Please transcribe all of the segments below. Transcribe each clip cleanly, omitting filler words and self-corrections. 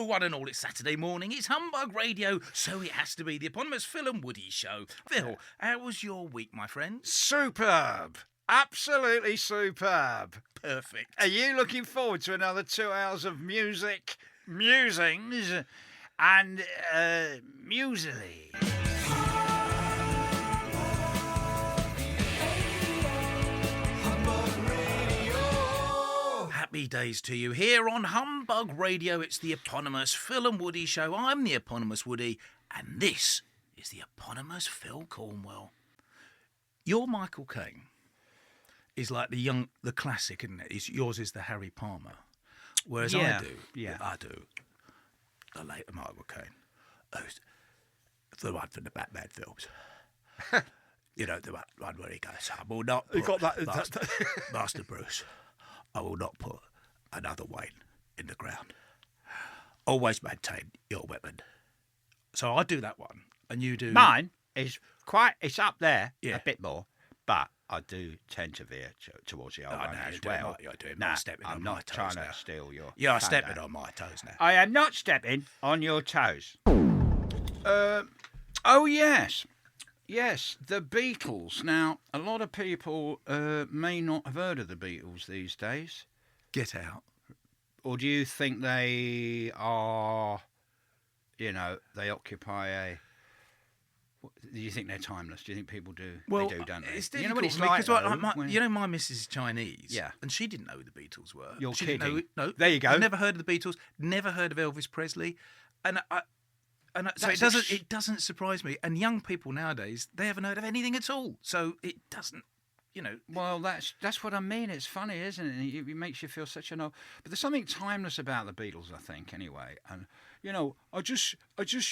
Hello, one and all. It's Saturday morning. It's Humbug Radio, so it has to be the eponymous Phil and Woody show. Phil, how was your week, my friend? Superb. Absolutely superb. Perfect. Are you looking forward to another 2 hours of music, musings, and musically? Happy days to you here on Humbug Radio. It's the eponymous Phil and Woody show. I'm the eponymous Woody, and this is the eponymous Phil Cornwell. Your Michael Caine is like the classic, isn't it? Yours is the Harry Palmer, whereas I do the later Michael Caine, the one from the Batman films. You know, the one where he goes, "I will not put Master Bruce. I will not put another Wayne in the ground. Always maintain your weapon." So I do that one, and you do... Mine is it's up there Yeah. a bit more, but I do tend to veer towards the old one as well. You're doing Nah, stepping I'm on my not toes trying now. to steal your... You're thunder. stepping on my toes now. I am not stepping on your toes. Oh, yes. Yes, the Beatles. Now, a lot of people may not have heard of the Beatles these days. Get out. Or do you think they are, they occupy a... Do you think they're timeless? Do you think people do? Well, they do, don't they? It's You know difficult what it's for me, like, 'cause though, you know my missus is Chinese, Yeah. and she didn't know who the Beatles were. You're she kidding. Didn't know, no, There you go. Never heard of the Beatles. Never heard of Elvis Presley, so it doesn't surprise me. And young people nowadays, they haven't heard of anything at all. So it doesn't, Well, that's what I mean. It's funny, isn't it? It makes you feel such an old... But there's something timeless about the Beatles, I think, anyway. And, I just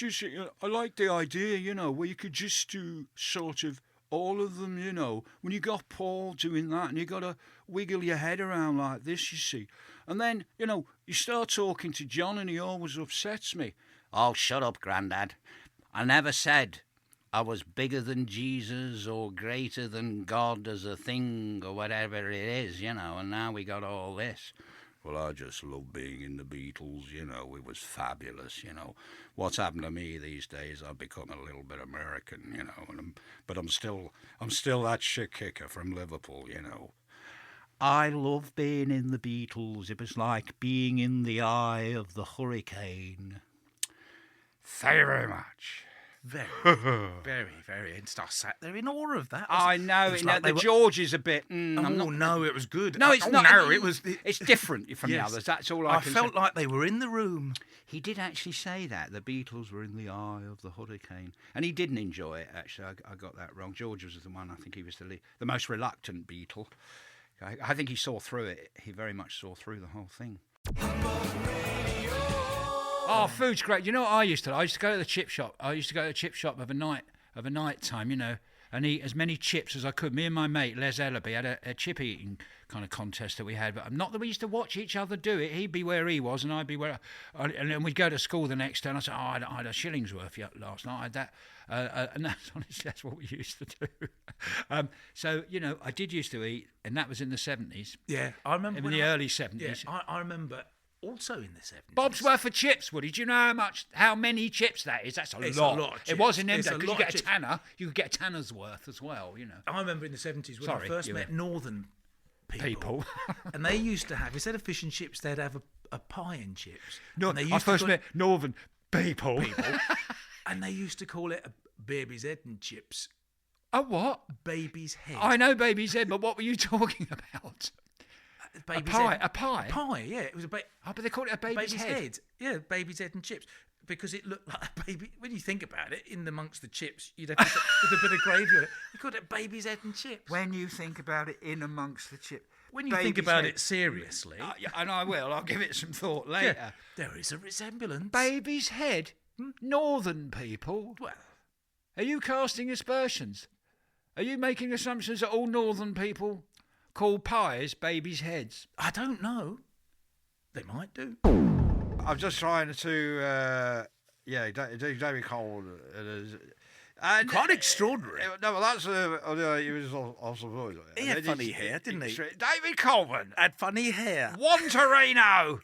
used to... I like the idea, where you could just do sort of all of them, when you got Paul doing that and you got to wiggle your head around like this, you see. And then, you start talking to John and he always upsets me. Oh, shut up, Grandad. I never said I was bigger than Jesus or greater than God as a thing or whatever it is, and now we got all this. Well, I just love being in the Beatles, it was fabulous, What's happened to me these days, I've become a little bit American, but I'm still that shit kicker from Liverpool, I love being in the Beatles. It was like being in the eye of the hurricane. Thank you very much. very, very, very. And I sat there in awe of that. I know. George is a bit... no, it was good. No, it's not. No, it was... It's different from the Yes. others. That's all I can say. felt like they were in the room. He did actually say that. The Beatles were in the eye of the hurricane. And he didn't enjoy it, actually. I got that wrong. George was the one, I think he was the most reluctant Beatle. I think he saw through it. He very much saw through the whole thing. Oh, food's great. You know what I used to do? I used to go to the chip shop. Of a night time, and eat as many chips as I could. Me and my mate, Les Ellaby, had a chip eating kind of contest that we had. But not that we used to watch each other do it. He'd be where he was and I'd be where... And then we'd go to school the next day and I'd say, I had a shilling's worth last night. I had that. And that's what we used to do. So, I did used to eat, and that was in the 70s. Yeah, I remember. In the early 70s. Yeah, I remember... Also in the 70s. Bob's worth of chips, Woody. Do you know how many chips that is? That's a lot. A lot of chips. It was in them It's days, a because you lot get of a chips. tanner. You could get a tanner's worth as well, I remember in the 70s when I first met northern people. And they used to have, instead of fish and chips, they'd have a pie and chips. No, and they I first met northern people. And they used to call it a baby's head and chips. A what? Baby's head. I know baby's head, but what were you talking about? A pie, yeah. It was a but they called it a baby's head. Yeah, baby's head and chips. Because it looked like a baby. When you think about it, in amongst the chips, you'd have with a bit of gravy on it. They called it baby's head and chips. When you think about it, in amongst the chips. When you think about it seriously. And I will. I'll give it some thought later. Yeah, there is a resemblance. Baby's head? Northern people? Well. Are you casting aspersions? Are you making assumptions that all northern people call pies babies' heads? I don't know. They might do. I'm just trying to, David Cole, And, Quite extraordinary. No, well, that's he was also. He had funny hair, didn't he? David Coleman Had funny hair. Juan Torino.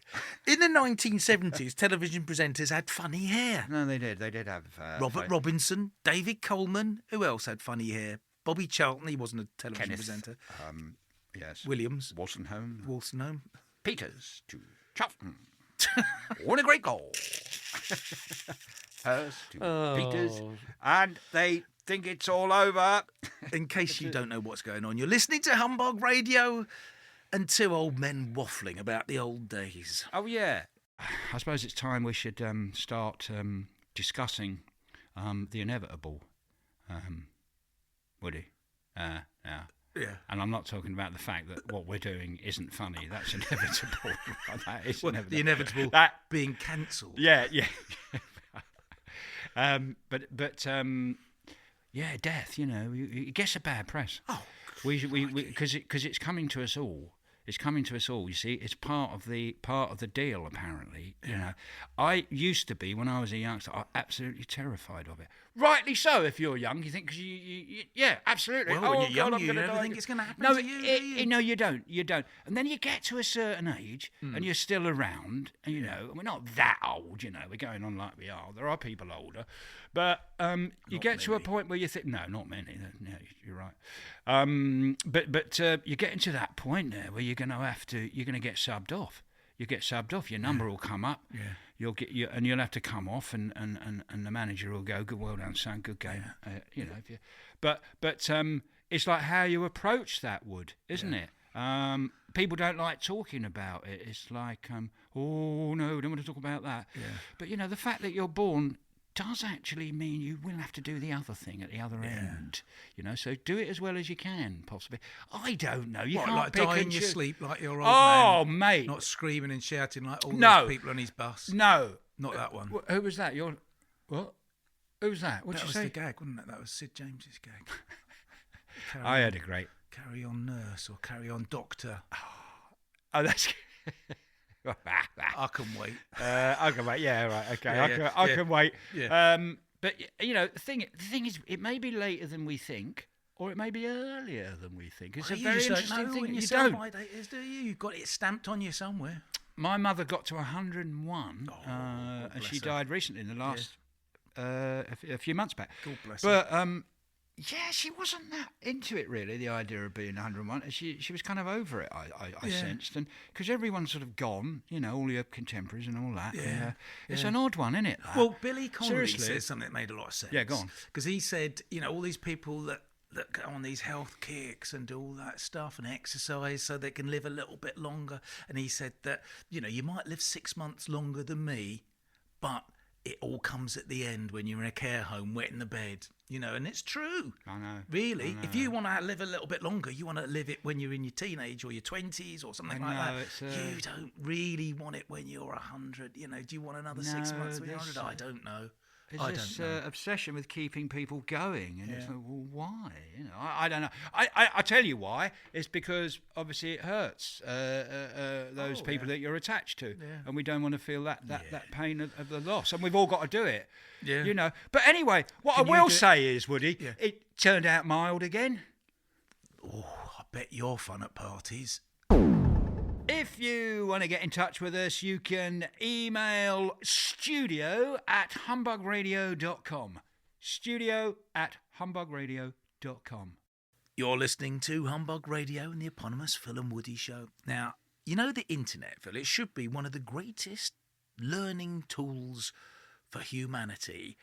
In the 1970s, television presenters had funny hair. No, they did. They did have Robert Robinson, David Coleman. Who else had funny hair? Bobby Charlton. He wasn't a television Kenneth, presenter. Yes. Williams. Wolstenholme. Home. Peters to Charlton. What a great goal. Hurst to Peters. And they think it's all over. In case you don't know what's going on, you're listening to Humbug Radio and two old men waffling about the old days. Oh, yeah. I suppose it's time we should start discussing the inevitable, Woody. Now. Yeah. And I'm not talking about the fact that what we're doing isn't funny. That's inevitable. That is inevitable. The inevitable being cancelled. Yeah. Yeah, death. It gets a bad press. Oh, because it's coming to us all. It's coming to us all. You see, it's part of the deal. Apparently, I used to be when I was a youngster. I absolutely terrified of it. Rightly so. If you're young, you think because yeah, absolutely. Well, when you're young, you never think it's going to happen to you. No, you don't. And then you get to a certain age, and you're still around. And we're not that old. We're going on like we are. There are people older, but you get to a point where you think, no, not many. No, you're right. But you're getting to that point there where you're going to get subbed off. You get subbed off. Your number will come up. Yeah. You'll have to come off, and the manager will go, "Good, well done, son, good game." But it's like how you approach that, isn't it? People don't like talking about it. It's like, oh no, don't want to talk about that. Yeah. But the fact that you're born does actually mean you will have to do the other thing at the other end. So do it as well as you can, possibly. I don't know. You can't like pick die in and your choose. sleep like your old man? Oh, mate. Not screaming and shouting like all No. those people on his bus. No. Not that one. Who was that? What? Who was that? What'd That you was say? the gag, wasn't it? That was Sid James's gag. I had a great. Carry on, nurse, or carry on, doctor. Oh, that's. I can wait. I can wait. Yeah, right. Okay. Yeah, I can wait. Yeah. But the thing is, it may be later than we think, or it may be earlier than we think. It's a very interesting thing. When You sell don't. by date is, do you? You've got it stamped on you somewhere. My mother got to 101, God and she bless her. died recently in the last a few months back. God bless her. But yeah, she wasn't that into it really. The idea of being 101, she was kind of over it. I sensed, and because everyone's sort of gone, all your contemporaries and all that. Yeah, It's an odd one, isn't it? that? Well, Billy Connolly Seriously. said something that made a lot of sense. Yeah, go on. Because he said, all these people that go on these health kicks and do all that stuff and exercise so they can live a little bit longer. And he said that, you might live 6 months longer than me, but it all comes at the end when you're in a care home, wet in the bed, and it's true. I know. Really, I know. if you want to live a little bit longer, you want to live it when you're in your teenage or your 20s or something like that. You don't really want it when you're 100. Do you want another 6 months when you're 100? I don't know. There's this obsession with keeping people going, and it's like, well, why? I don't know. I tell you why. It's because obviously it hurts those people that you're attached to, and we don't want to feel that pain of the loss, and we've all got to do it. Yeah. But anyway, what Can I will you say is, Woody, it turned out mild again. Oh, I bet you're fun at parties. If you want to get in touch with us, you can email studio@humbugradio.com. studio@humbugradio.com. You're listening to Humbug Radio and the eponymous Phil and Woody show. Now, the internet, Phil, it should be one of the greatest learning tools for humanity,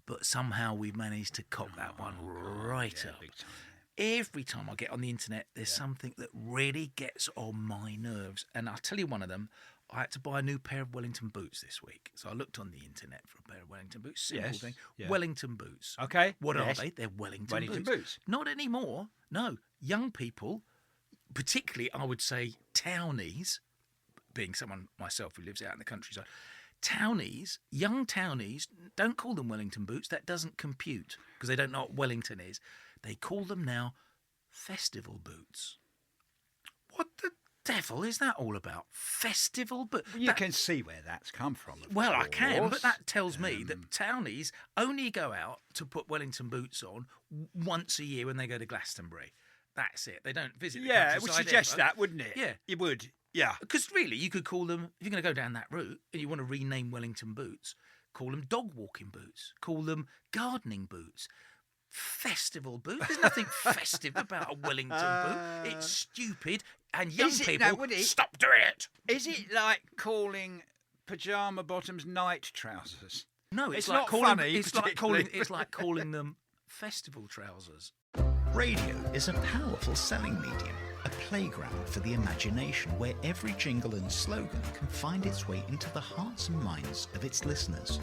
but somehow we've managed to cock that one right up. Big time. Every time I get on the internet, there's something that really gets on my nerves. And I'll tell you one of them. I had to buy a new pair of Wellington boots this week. So I looked on the internet for a pair of Wellington boots. Simple thing. Yeah. Wellington boots. Okay. What are they? They're Wellington boots. Not anymore. No. Young people, particularly I would say townies, being someone myself who lives out in the countryside, young townies, don't call them Wellington boots. That doesn't compute because they don't know what Wellington is. They call them now festival boots. What the devil is that all about? Festival? But You can see where that's come from. Well, I can, but that tells me that townies only go out to put Wellington boots on once a year when they go to Glastonbury. That's it. They don't visit the Yeah, it would countryside suggest ever. that, wouldn't it? Yeah. It would. Yeah. Because really, you could call them, if you're going to go down that route and you want to rename Wellington boots, call them dog walking boots, call them gardening boots. Festival boots. There's nothing festive about a Wellington boot. It's stupid, and young people stop doing it. Is it like calling pyjama bottoms night trousers? No, It's like not calling, funny, It's like calling them festival trousers. Radio is a powerful selling medium, a playground for the imagination where every jingle and slogan can find its way into the hearts and minds of its listeners.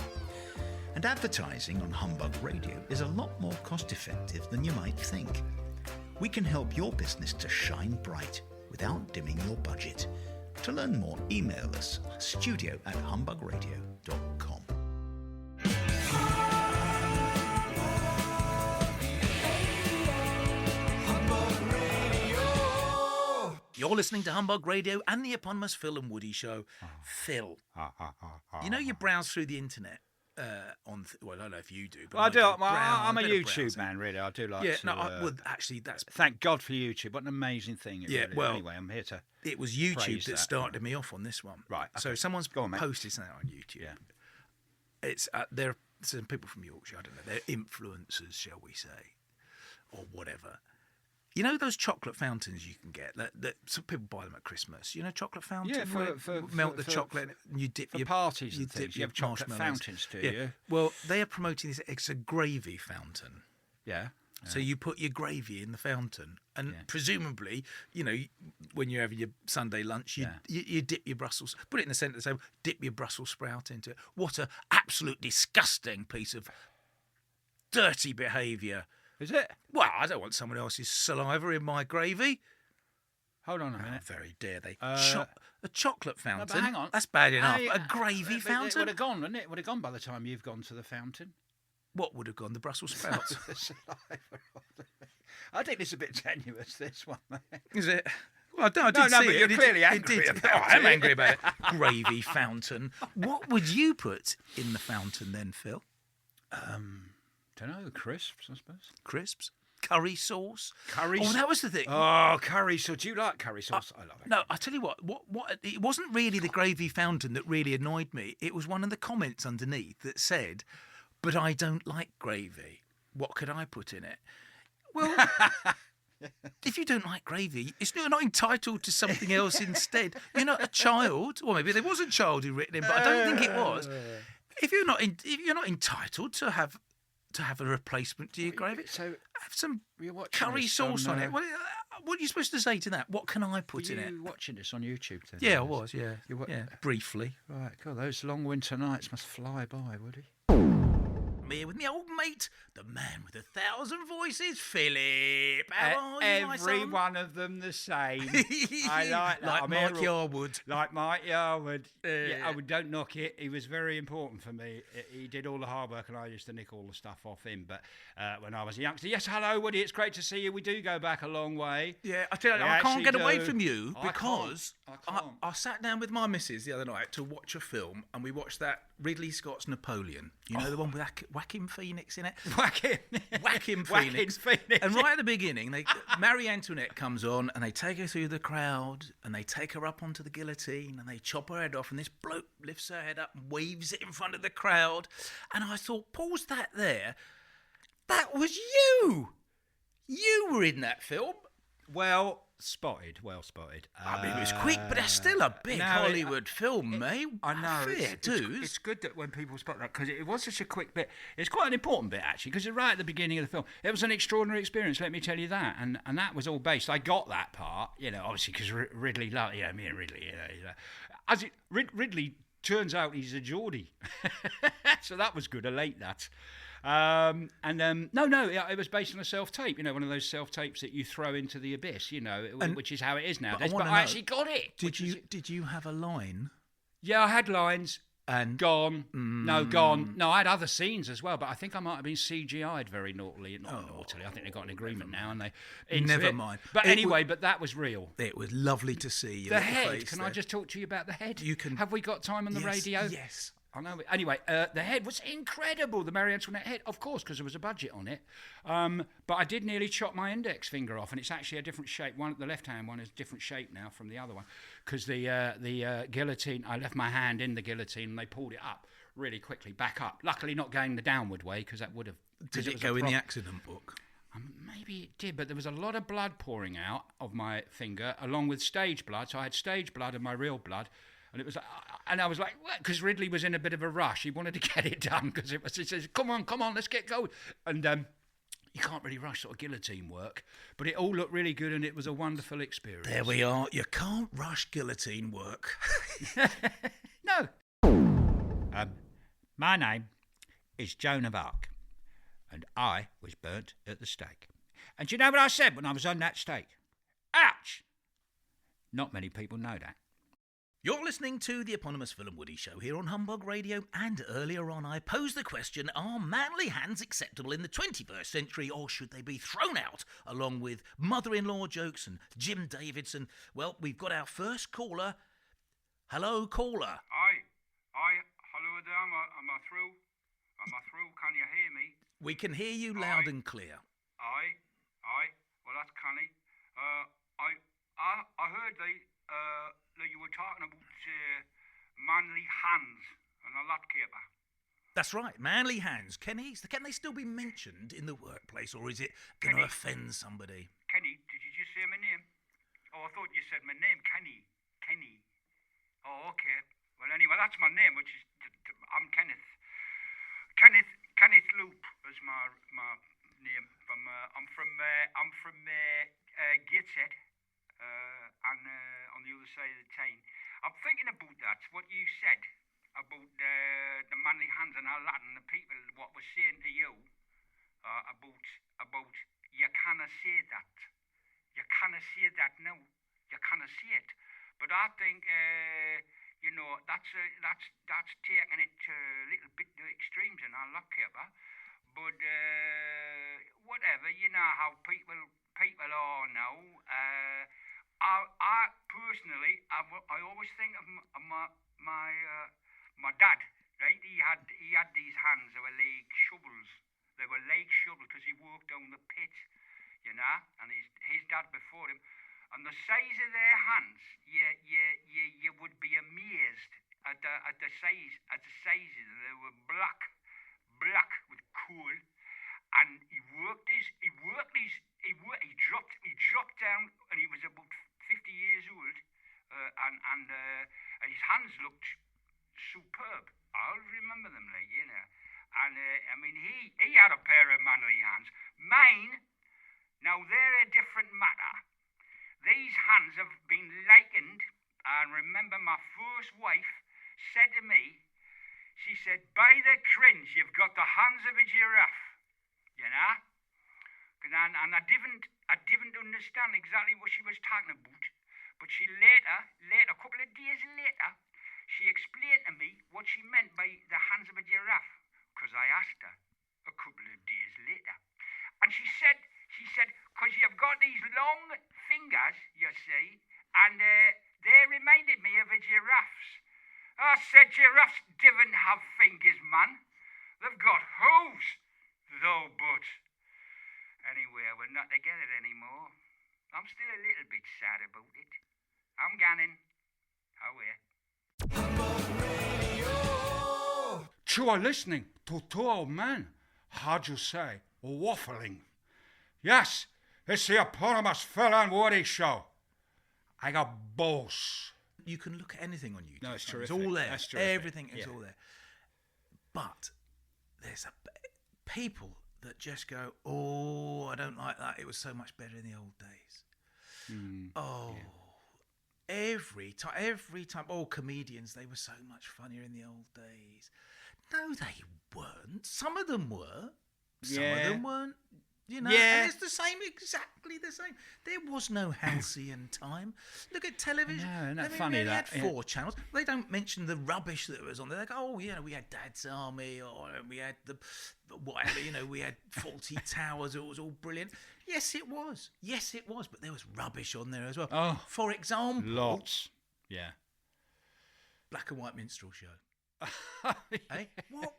And advertising on Humbug Radio is a lot more cost-effective than you might think. We can help your business to shine bright without dimming your budget. To learn more, email us studio@humbugradio.com. You're listening to Humbug Radio and the eponymous Phil and Woody show. Phil, you know you browse through the internet well, I don't know if you do, but Well, I do. I'm a bit of YouTube browsing. man, really. I do like Yeah, to... no, well, actually, that's... Thank God for YouTube. What an amazing thing. Yeah, really. well, Anyway, I'm here to... It was YouTube praise that started me off on this one. Right, So okay. someone's Go on, mate. posted something on YouTube. Yeah. It's there are some people from Yorkshire. I don't know. They're influencers, shall we say, or whatever. You know those chocolate fountains you can get? That some people buy them at Christmas. You know, chocolate fountain. Yeah, where you melt the chocolate and you dip For your parties you and things, dip you your have chocolate marshmallows. fountains, do Yeah. you? Well, they are promoting this. It's a gravy fountain. Yeah. So you put your gravy in the fountain, and Yeah. presumably, you know, when you're having your Sunday lunch, you dip your Brussels, put it in the centre of the table, dip your Brussels sprout into it. What a absolute disgusting piece of dirty behaviour. Is it? Well, I don't want someone else's saliva in my gravy. Hold on a How minute. very dare they? Uh, A chocolate fountain. but hang on. That's bad enough. Hey, A gravy It fountain. would have gone, wouldn't it? It would have gone by the time you've gone to the fountain. What would have gone? The Brussels sprouts. The saliva. I think it's a bit tenuous, this one, mate. Is it? Well, I did No, see but it. you're It clearly did- angry it did- about I am it. angry about it. Gravy fountain. What would you put in the fountain then, Phil? Don't know, crisps, I suppose. Crisps? Curry sauce? Curry Oh, sauce. that was the thing. Oh, curry sauce. Do you like curry sauce? I love it. No, I tell you what. It wasn't really the gravy fountain that really annoyed me. It was one of the comments underneath that said, "But I don't like gravy. What could I put in it?" Well, if you don't like gravy, you're not entitled to something else instead. You're not a child, or maybe there was a child who written in, but I don't think it was. If you're not entitled to have a replacement to your gravy, So have some you're watching curry this sauce on it. on, What are you supposed to say to that? What can I put were in it? you watching this on YouTube then? Yeah, I was. Yeah, You wa- yeah, briefly. Right, God, those long winter nights must fly by, Woody. I'm here with my old mate, the man with 1,000 voices, Philip. How are you, my Every son? one of them the same. I like that. Like I'm Mike here all- Yarwood. Like Mike Yarwood. Yeah, don't knock it. He was very important for me. He did all the hard work and I used to nick all the stuff off him. But when I was a youngster, yes, hello, Woody, it's great to see you. We do go back a long way. Yeah, I tell you, We I can't actually get away do. from you I because can't. I can't. I sat down with my missus the other night to watch a film, and we watched that Ridley Scott's Napoleon. You know, the one with Joaquin Phoenix in it? Whacking. Whacking Phoenix. And right at the beginning, Marie Antoinette comes on and they take her through the crowd and they take her up onto the guillotine and they chop her head off, and this bloke lifts her head up and waves it in front of the crowd. And I thought, pause that there. That was you. You were in that film. Well spotted. I mean, it was quick, but that's still a big no, Hollywood film, mate. I know. Fair dues. It's good that when people spot that, because it was such a quick bit. It's quite an important bit, actually, because right at the beginning of the film, it was an extraordinary experience, let me tell you that. And that was all based. I got that part, obviously, because Ridley, me and Ridley, Ridley turns out he's a Geordie. So that was good. I like that. It was based on a self-tape, one of those self-tapes that you throw into the abyss, which is how it is nowadays. But I actually got it. Did you have a line? Yeah, I had lines. And gone. No, gone. No, I had other scenes as well, but I think I might have been CGI'd very naughtily. Not naughtily. I think they got an agreement now, and they. Never mind. But anyway, but that was real. It was lovely to see you. The head. Can I just talk to you about the head? You can. Have we got time on the radio? Yes. I know. Anyway, the head was incredible. The Marie Antoinette head, of course, because there was a budget on it. But I did nearly chop my index finger off, and it's actually a different shape. The left-hand one is a different shape now from the other one, because the guillotine. I left my hand in the guillotine, and they pulled it up really quickly, back up. Luckily, not going the downward way, because that would have. Did it go in the accident book? Maybe it did, but there was a lot of blood pouring out of my finger, along with stage blood. So I had stage blood and my real blood. And it was, and I was like, because Ridley was in a bit of a rush. He wanted to get it done because he says, come on, let's get going. And you can't really rush sort of guillotine work, but it all looked really good and it was a wonderful experience. There we are. You can't rush guillotine work. No. My name is Joan of Arc, and I was burnt at the stake. And do you know what I said when I was on that stake? Ouch! Not many people know that. You're listening to the eponymous Phil and Woody show here on Humbug Radio, and earlier on I posed the question, are manly hands acceptable in the 21st century, or should they be thrown out, along with mother-in-law jokes and Jim Davidson? Well, we've got our first caller. Hello, caller. Hello there, am I through? Can you hear me? We can hear you loud and clear. Aye, well that's canny. I heard that you were talking about manly hands and a lot caper. That's right, manly hands. Can they still be mentioned in the workplace, or is it going to offend somebody? Kenny, did you just say my name? Oh, I thought you said my name, Kenny. Oh, okay. Well, anyway, that's my name, which is I'm Kenneth. Kenneth Loop is my name. I'm from Gateshead, and on the other side of the town. I'm thinking about that. What you said about the manly hands and all that, and the people what was saying to you about you cannot say that. You cannot say that now. You cannot say it. But I think that's taking it to a little bit to extremes and all that, Kipper. But whatever, you know how people are now. I personally, I always think of my dad. Right, he had these hands. They were like shovels. They were like shovels because he worked down the pit, you know. And his dad before him. And the size of their hands, you would be amazed at the sizes. They were black with coal, and he dropped down, and he was about 50 years old, and his hands looked superb. I'll remember them, like, you know. And I mean, he had a pair of manly hands. Mine, now they're a different matter. These hands have been likened, and remember my first wife said to me, she said, by the cringe, you've got the hands of a giraffe, you know? And I didn't understand exactly what she was talking about, but she later, a couple of days later, she explained to me what she meant by the hands of a giraffe, because I asked her a couple of days later. And she said, because you've got these long fingers, you see, and they reminded me of a giraffe's. I said giraffes didn't have fingers, man. They've got hooves, though, but... Anyway, we're not together anymore. I'm still a little bit sad about it. I'm ganning. Oh, well. You are listening to two old men, how'd you say, waffling. Yes, it's the eponymous Phil and Woody show. I got balls. You can look at anything on YouTube. No, it's terrific. It's all there. That's terrific. Everything is all there. But there's people that just go, oh, I don't like that. It was so much better in the old days. Every time. Oh, comedians, they were so much funnier in the old days. No, they weren't. Some of them were. Some of them weren't. You know, Yeah. and it's the same, exactly the same. There was no halcyon time. Look at television. No, isn't that I mean, funny we only that, had 4 channels. They don't mention the rubbish that was on there. They go, oh, you know, we had Dad's Army, or we had the whatever. You know, we had Faulty Towers. It was all brilliant. Yes, it was. Yes, it was. But there was rubbish on there as well. Oh, for example, lots. Yeah. Black and White Minstrel Show. Hey, what?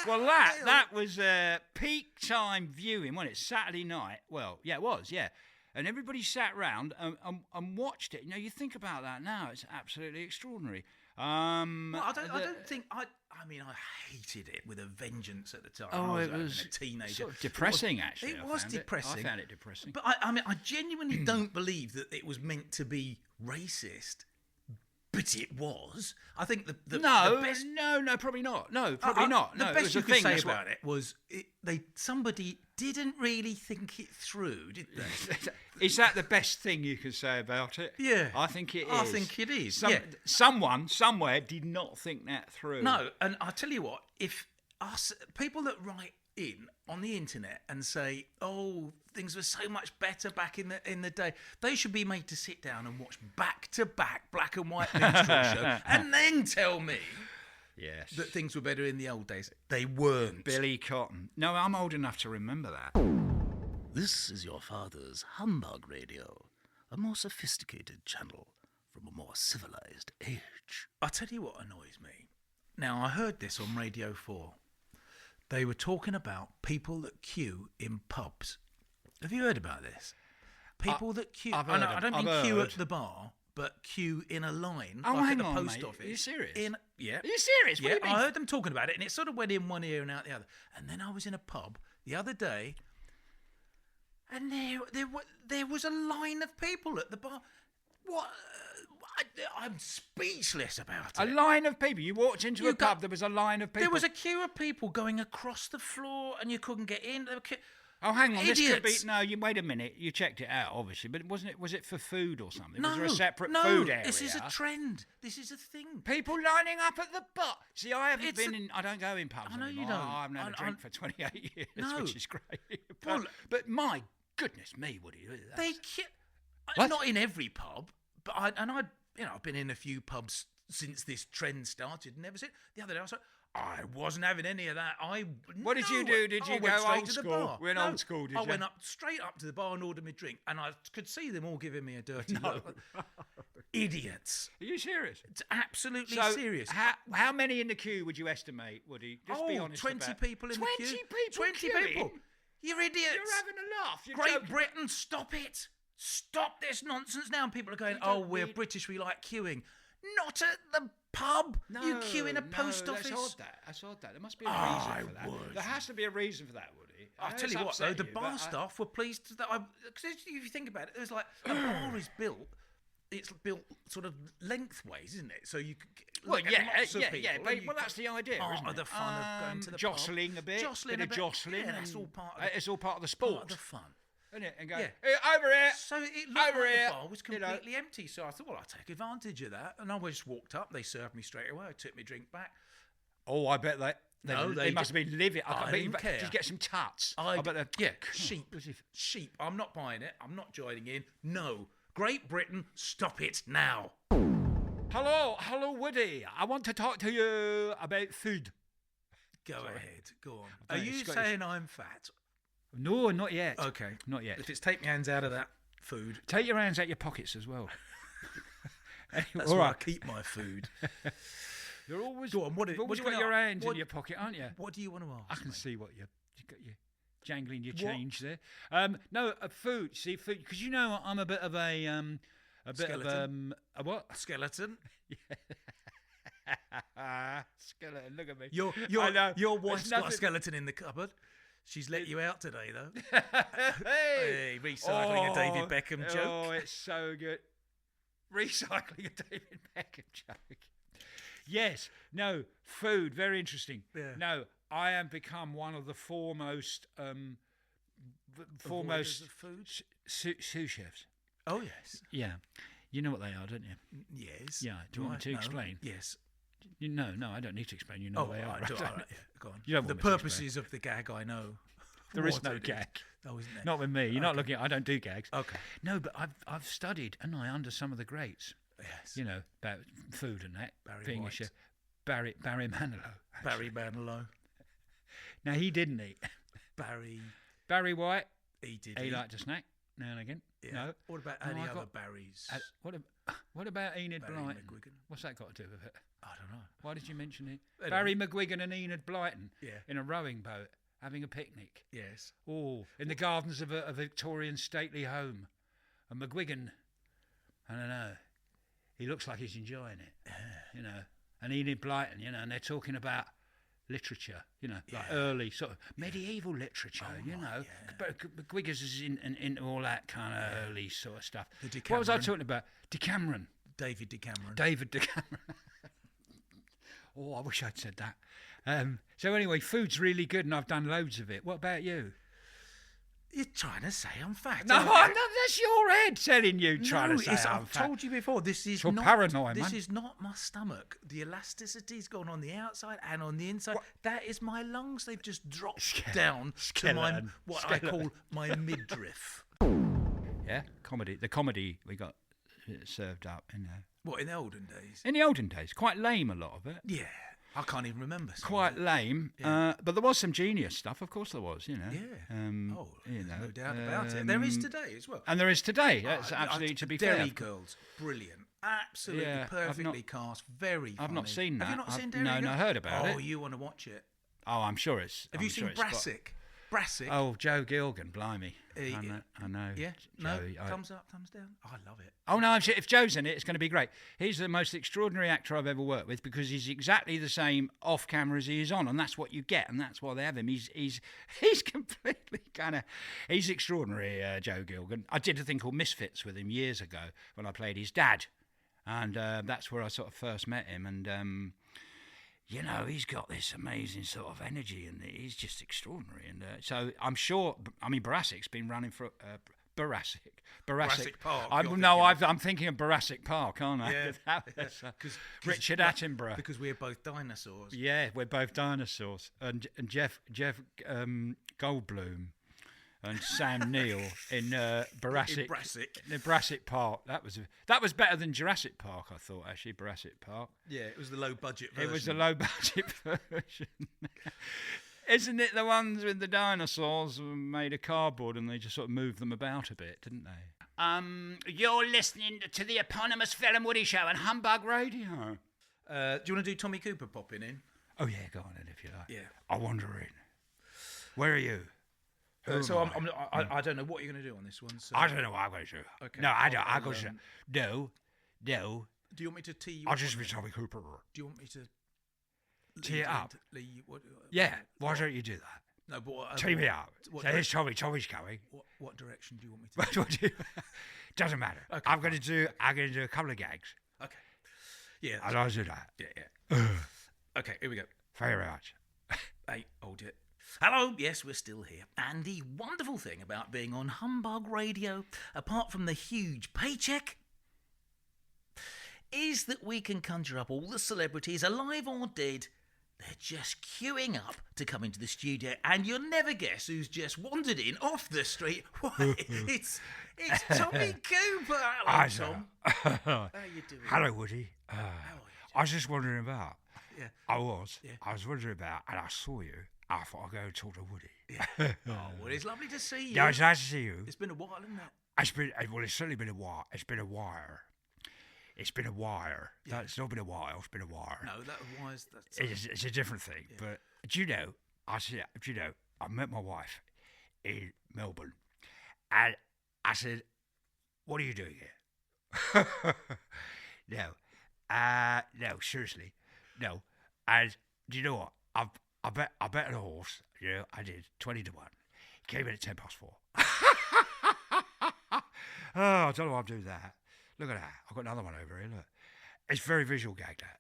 Well, that was peak time viewing, wasn't it? Saturday night. Well, yeah, it was, yeah. And everybody sat round and watched it. You know, you think about that now, it's absolutely extraordinary. Well, I don't think I mean, I hated it with a vengeance at the time. Oh, I it was a teenager. sort of depressing, actually. It was depressing. I found it depressing. But I mean, I genuinely don't believe that it was meant to be racist. But it was. I think the best. No, probably not. No, probably not. The No, best you could thing, say that's what- about it was somebody didn't really think it through, did they? Is that the best thing you can say about it? Yeah. I think it is. I think it is. Someone, somewhere, did not think that through. No, and I tell you what, if people that write in on the internet and say, "Oh, things were so much better back in the day," they should be made to sit down and watch back-to-back Black and White Minstrel Show, and then tell me Yes. that things were better in the old days. They weren't. Billy Cotton. No, I'm old enough to remember that. This is your father's Humbug Radio, a more sophisticated channel from a more civilized age. I tell you what annoys me. Now, I heard this on Radio 4. They were talking about people that queue in pubs. Have you heard about this? People that queue. I've I heard don't of- mean I've queue heard. at the bar, but queue in a line, Oh, like hang at the on, post mate. office. Are you serious? Yeah. Are you serious? What do you mean? I heard them talking about it, and it sort of went in one ear and out the other. And then I was in a pub the other day, and there was a line of people at the bar. What? I'm speechless about it. A line of people. You walked into You a pub, got- there was a line of people. There was a queue of people going across the floor, and you couldn't get in. Oh, hang on. This could be. Idiots. No, you wait a minute. You checked it out, obviously, but wasn't it? Was it for food or something? No, was there a separate no, food area? this is a trend. This is a thing. People lining up at the bar. See, I haven't It's been a- in. I don't go in pubs I know you anymore. don't. I haven't had a I- drink for 28 years, No. which is great. Well, but my goodness me, Woody. They What? not in every pub, but I've been in a few pubs since this trend started, and never seen. The other day I was like, I wasn't having any of that. What did you do? Did I you went go straight old to the school? bar. Went No, old school, did I you? went straight up to the bar and ordered me a drink, and I could see them all giving me a dirty look. Idiots. Are you serious? It's absolutely So, serious. How many in the queue would you estimate, Woody? Just be honest 20 about- people in 20 the queue. people 20 queuing? people. You're idiots. You're having a laugh. You're Great joking. Britain, stop it. Stop this nonsense now. And people are going, You don't we're need- British, we like queuing. Not at the pub. You queue in a post office. That's odd. There must be a reason for that. would. There has to be a reason for that, Woody. I I'll know tell it's you what, though, upset the you, bar but staff were pleased that because if you think about it, there's like a bar is built. It's built sort of lengthways, isn't it? So you could Well, look at yeah, lots of yeah, people, yeah. and But, you well, got that's the idea, part isn't of it? the fun of going to the jostling pub. a bit, Jostling bit a of bit. jostling. Yeah, that's and all part of the, it's all part of the part sport, of the fun. isn't it? And go, Yeah. "Hey, over here. So it looked Over like here, the bar was you know. completely empty. So I thought, well, I'll take advantage of that. And I just walked up. They served me straight away. I took my drink back. Oh, I bet they they must have been livid. I bet didn't you care. Did you get some tuts? I bet they're Yeah, sheep. I'm not buying it. I'm not joining in. No. Great Britain, stop it now. Hello, Woody. I want to talk to you about food. Go ahead. Go on. I Are don't know, you Scottish. saying I'm fat? No, not yet. Okay. Not yet. If it's take my hands out of that food, Take your hands out your pockets as well. that's all where I right. keep my food. You're always, Go on, what do- you've always what do got you your wanna- hands what- in your pocket, aren't you? What do you want to I ask? can mate? see what you've got. You jangling your What? change there. No, food. See, food, because you know I'm a bit of a Skeleton? a what? Skeleton. Skeleton. Look at me. Your I know. your wife's There's got a nothing- skeleton in the cupboard. She's let you out today, though. Hey, Hey, recycling a David Beckham joke. Oh, it's so good. Recycling a David Beckham joke. Yes. No. Food. Very interesting. Yeah. No. I have become one of the foremost Avoiders of food. sous chefs. Oh yes, Yeah. You know what they are, don't you? yes. Yeah, do you want me to I know? explain? Yes. No, I don't need to explain. You know Oh, what they are. I do, right? all right, yeah, go on. You don't The want me to purposes of the gag, I know. There is What no it is. gag. Oh, isn't there? Not with me. You're not looking. I don't do gags. Okay. No, but I've studied, and I under some of the greats. Yes. You know, about food and that. Barry being White. a chef. Barry Manilow. Barry Manilow. Now he didn't eat. Barry White. He did. He liked a snack now and again. Yeah. No. What about No, any I other got- Barrys? What about Enid Barry Blyton? McGuigan. What's that got to do with it? I don't know. Why did you mention it? Anyway. Barry McGuigan and Enid Blyton Yeah. in a rowing boat having a picnic. Yes. Oh, in the gardens of a Victorian stately home. And McGuigan, I don't know, he looks like he's enjoying it, you know. And Enid Blyton, you know, and they're talking about literature, you know, like early sort of medieval literature, you know. But McGuigan's is in all that kind of early sort of stuff. What was I Decameron. talking about? Decameron. David Decameron. David Decameron. Oh, I wish I'd said that. So anyway, food's really good, and I've done loads of it. What about you? You're trying to say I'm fat. No, aren't you? that's your head telling you, trying to say I'm I've fat. told you before. This is You're not paranoid, This man. is not my stomach. The elasticity's gone on the outside and on the inside. That is my lungs. They've just dropped down to my Skeleton. I call my midriff. Yeah, comedy. The comedy we got served up in What, in the olden days? the olden days. Quite lame, a lot of it. Yeah, I can't even remember. some of Quite it. lame, but there was some genius stuff. Of course, there was. You know. Yeah. You There's know, no doubt about it. There is today as well. and there is today. That's absolutely to be Dairy fair. Girls, brilliant, absolutely Yeah, I've perfectly not- cast, very. I've not funny. seen Have you that. not I've- seen Dairy no, Girls? no, I heard about it. Oh, you want to watch it? Oh, I'm sure it's. Have I'm you sure seen it's got- Brassic? Brassic. Oh, Joe Gilgan, blimey. I know. Yeah. Joe, No. Thumbs up, thumbs down. I love it. Oh no! If Joe's in it, it's going to be great. He's the most extraordinary actor I've ever worked with because he's exactly the same off camera as he is on, and that's what you get, and that's why they have him. He's completely he's extraordinary, Joe Gilgan. I did a thing called Misfits with him years ago when I played his dad, and that's where I sort of first met him. And you know, he's got this amazing sort of energy, and he's just extraordinary. And so I'm sure. I mean, Barasic's been running for. Jurassic Park, I'm thinking of Jurassic Park, aren't I? Yeah. That was, 'Cause- Richard Attenborough. Because we're both dinosaurs. Yeah, we're both dinosaurs, and Jeff Goldblum and Sam Neill in Jurassic. In Brassic. In Jurassic Park. That was better than Jurassic Park, I thought. Actually, Jurassic Park. Yeah, it was the low budget version. It was the low budget version. Isn't it the ones with the dinosaurs made of cardboard and they just sort of moved them about a bit, didn't they? You're listening to the eponymous Phil and Woody Show on Humbug Radio. Do you want to do Tommy Cooper popping in? Oh yeah, go on then if you like. Yeah. I wander in. Where are you? So I don't know what you're going to do on this one. So. I don't know what I'm going to do. Okay. No, I don't. I'll, I'm going to. No. Do you want me to tee you I'll up just on be it? Tommy Cooper. Do you want me to Tee it up? What, Yeah. Why don't you do that? No, but what, Tee me up. what So here's Tommy. Tommy's going. What direction do you want me to? What do I do? Doesn't matter. Okay, I'm going to do a couple of gags. Okay. Yeah. And I'll do that. Yeah. Okay. Here we go. Thank you very much. Hey, hold it. Hello, yes, we're still here. And the wonderful thing about being on Humbug Radio, apart from the huge paycheck, is that we can conjure up all the celebrities, alive or dead. They're just queuing up to come into the studio, and you'll never guess who's just wandered in off the street. Why, it's Tommy Cooper. Hello, Tom. How you doing? Hello, Woody. How are you? I was just wondering about. Yeah. I was. Yeah. I was wondering about, and I saw you. I thought I'd go and talk to Woody. Yeah. Oh, well, it's lovely to see you. No, it's nice to see you. It's been a while, isn't it? It's certainly been a while. It's been a wire. It's been a wire. Yeah. It's not been a while. It's been a wire. No, that was that's. It's a different thing. Yeah. But do you know? I met my wife in Melbourne, and I said, "What are you doing here?" No, seriously, no. And do you know what? I bet on a horse. You know, I did 20 to 1. Came in at 4:10. Oh, I don't know why I'm doing that. Look at that. I've got another one over here. Look, it's very visual gag. That.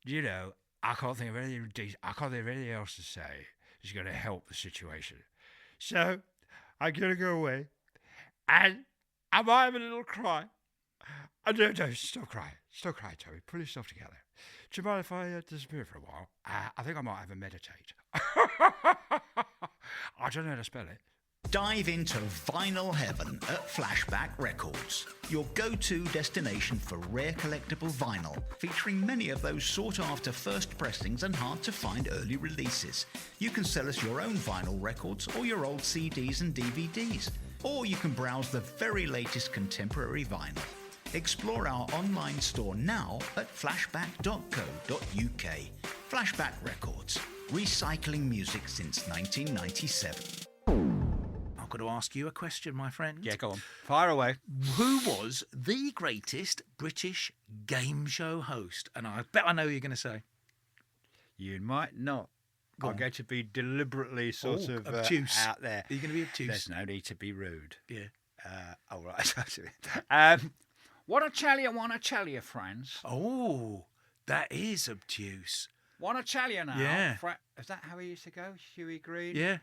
Do you know? I can't think of anything. I can't think of anything else to say that's going to help the situation. So I'm going to go away, and I might have a little cry. No, stop crying. Stop crying, Toby. Pull yourself together. Do you mind if I disappear for a while? I think I might have a meditate. I don't know how to spell it. Dive into vinyl heaven at Flashback Records, your go-to destination for rare collectible vinyl, featuring many of those sought-after first pressings and hard-to-find early releases. You can sell us your own vinyl records or your old CDs and DVDs, or you can browse the very latest contemporary vinyl. Explore our online store now at flashback.co.uk. Flashback Records, recycling music since 1997. I've got to ask you a question, my friend. Yeah, go on. Fire away. Who was the greatest British game show host? And I bet I know who you're going to say. You might not. Go I'm on. going to be deliberately sort of obtuse. out there. Are you going to be obtuse? There's no need to be rude. Yeah. All right. What I want to tell you, friends. Oh, that is obtuse. Want to tell you now. Yeah. Is that how he used to go, Huey Green? Yeah.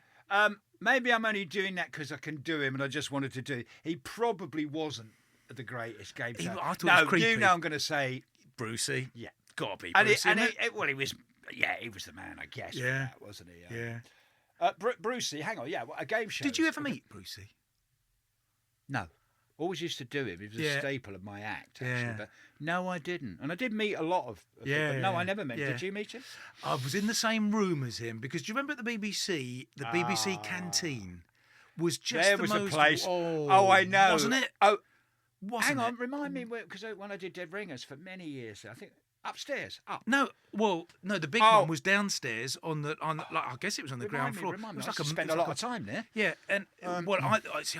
Maybe I'm only doing that because I can do him and I just wanted to do it. He probably wasn't the greatest game show. I thought it no, was creepy. you know I'm going to say... Brucey. Yeah. Gotta be And, Brucey. he was... Yeah, he was the man, I guess. Yeah. For that, wasn't he? Yeah. Brucey, hang on, yeah, a game show. Did you ever meet Brucey? No. Always used to do him. He was a Yeah. staple of my act, actually. Yeah. But no, I didn't. And I did meet a lot of people. Yeah, No, yeah, I never met him. yeah. Did you meet him? I was in the same room as him because do you remember at the BBC, the BBC canteen was just There the was most... a place. Oh, I know. Wasn't it? Oh, Wasn't hang on. it? Remind me, because when I did Dead Ringers for many years, I think upstairs. Up. No, the big Oh. one was downstairs on like I guess it was on the ground floor. Remind me. It was I like spent a lot of time there. Yeah, and I see.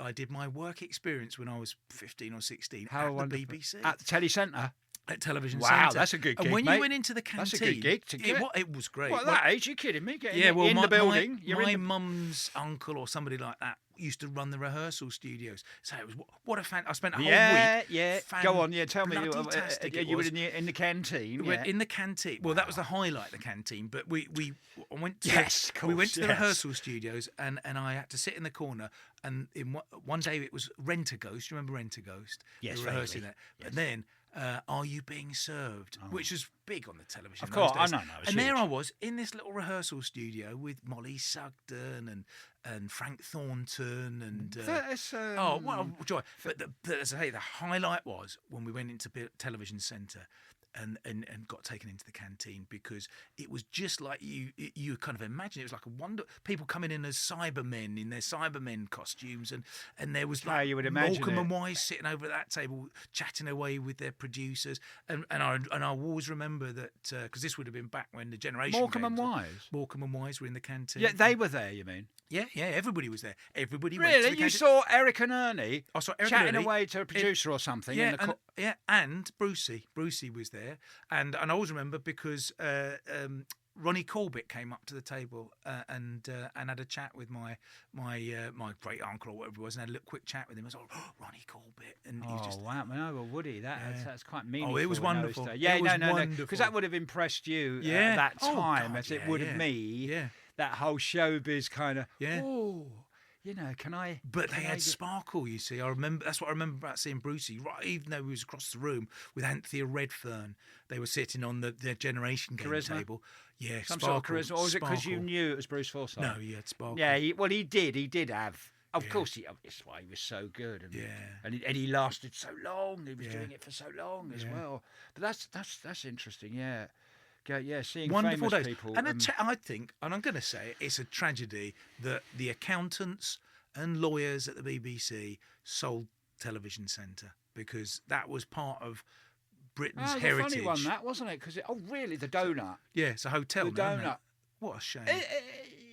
I did my work experience when I was 15 or 16 at the wonderful. BBC At the Telly Centre. at Television Wow, Centre. that's a good And gig, when mate. you went into the canteen, That's a good gig to get. It was great. What, at that age? You're kidding me? Getting Yeah, well, in my, the building. You're my in the... mum's uncle or somebody like that used to run the rehearsal studios. So it was what a fan. I spent a whole Yeah, week. yeah. Go on, yeah. Tell me. Bloody-tastic it You were was. in the canteen. We went in the canteen. Well, that was the highlight, the canteen. But we went to Yes, of we went course, to the yes. rehearsal studios, and I had to sit in the corner. And in one day it was Rent a Ghost. You remember Rent a Ghost? Yes, They were rehearsing vaguely. that. But then. Are You Being Served? Which was big on the television. Of course, those days. I know, it was And there huge. I was in this little rehearsal studio with Molly Sugden and Frank Thornton and. That's, Oh, what a joy! But as I say, the highlight was when we went into Television Centre and got taken into the canteen because it was just like you kind of imagine it was like a wonder. People coming in as Cybermen in their Cybermen costumes and there was How like you would imagine Morecambe it. and Wise sitting over at that table chatting away with their producers and I always remember that because this would have been back when the generation Morecambe games and were- Wise? Morecambe and Wise were in the canteen. Yeah, they were there. You mean? Yeah, everybody was there. Everybody went to Really? the You canteen. saw Eric and Ernie I saw Eric chatting and Ernie away to a producer or something? Yeah, in the and Brucey was there, and I always remember because Ronnie Corbett came up to the table and had a chat with my great uncle or whatever it was, and had a little quick chat with him. I was like, oh, Ronnie Corbett, and he was just wow! No, well, Woody, that's quite meaningful. it was in those wonderful. days. Yeah, It was no, wonderful. because that would have impressed you Yeah. at that Oh, time, God, as it yeah, would yeah. have me. Yeah. That whole showbiz kind of. Yeah. Oh, can I? But they can I had get-" sparkle, you see. I remember that's what I remember about seeing Brucey. Right, even though he was across the room with Anthea Redfern, they were sitting on the generation game Charisma? table. Yeah, Some sparkle, sort of charisma, or was it because you sparkle. knew it was Bruce Forsyth? No, he had sparkle. Yeah, he did. He did have. Of Yeah. course, that's why he was so good. And, Yeah. and he lasted so long. He was Yeah. doing it for so long as Yeah. well. But that's interesting. Yeah, seeing Wonderful famous days. people. And I think, and I'm going to say, it's a tragedy that the accountants and lawyers at the BBC sold Television Centre because that was part of Britain's it was heritage. a funny one, that wasn't it? Because really, the donut. Yeah, it's a hotel. The now, isn't it? donut. What a shame.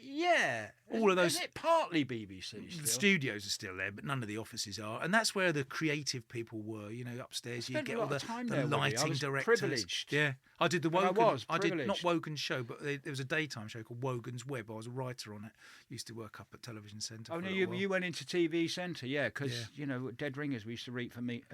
Yeah, All of those- Isn't it partly BBC still? The studios are still there, but none of the offices are, and that's where the creative people were. You know, upstairs you spent get a all lot of the, time the there, Woody. I lighting was directors. privileged. Yeah, I did the And I Wogan. was did not privileged. Wogan's show, but there was a daytime show called Wogan's Web. I was a writer on it. Used to work up at Television Centre. Oh for no, a little while. you went into TV Centre, yeah, because Dead Ringers we used to read for meet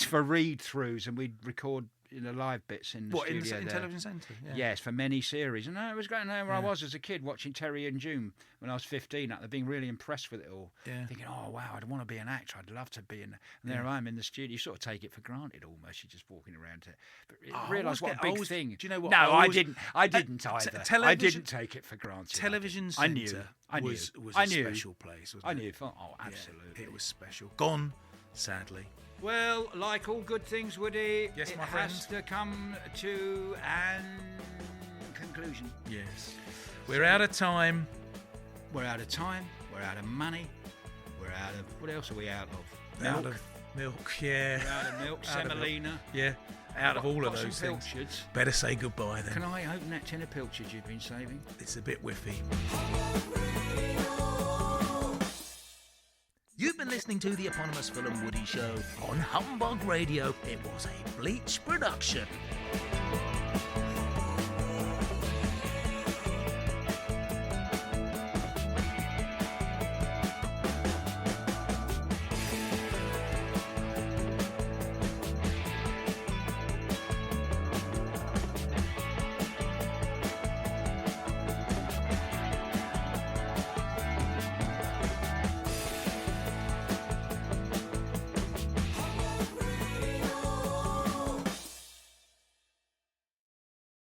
for read-throughs, and we'd record the live bits in the What, studio in there. Television Centre? Yeah. Yes, for many series. And I was going there where I was as a kid watching Terry and June when I was 15. Like, being really impressed with it all. Yeah. Thinking, oh, wow, I'd want to be an actor. I'd love to be in. And there I am in the studio. You sort of take it for granted almost. You're just walking around it. But realise what a big thing. Do you know what? No, I always- didn't. I didn't either. I didn't take it for granted. Television I knew. Centre I knew. was I a knew. special place, wasn't I it? knew. Oh, Yeah, absolutely. it was special. Gone, sadly. Well, like all good things, Woody, Yes, it my has friend. to come to an conclusion. Yes. We're out of time. We're out of time. We're out of money. We're out of... What else are we out of? Out of milk, yeah. We're out of milk. Out of milk. Semolina. Yeah, out of all Got of some those things. pilchards. Better say goodbye then. Can I open that tin of pilchards you've been saving? It's a bit whiffy. You've been listening to the eponymous Phil and Woody show on Humbug Radio. It was a Bleach production.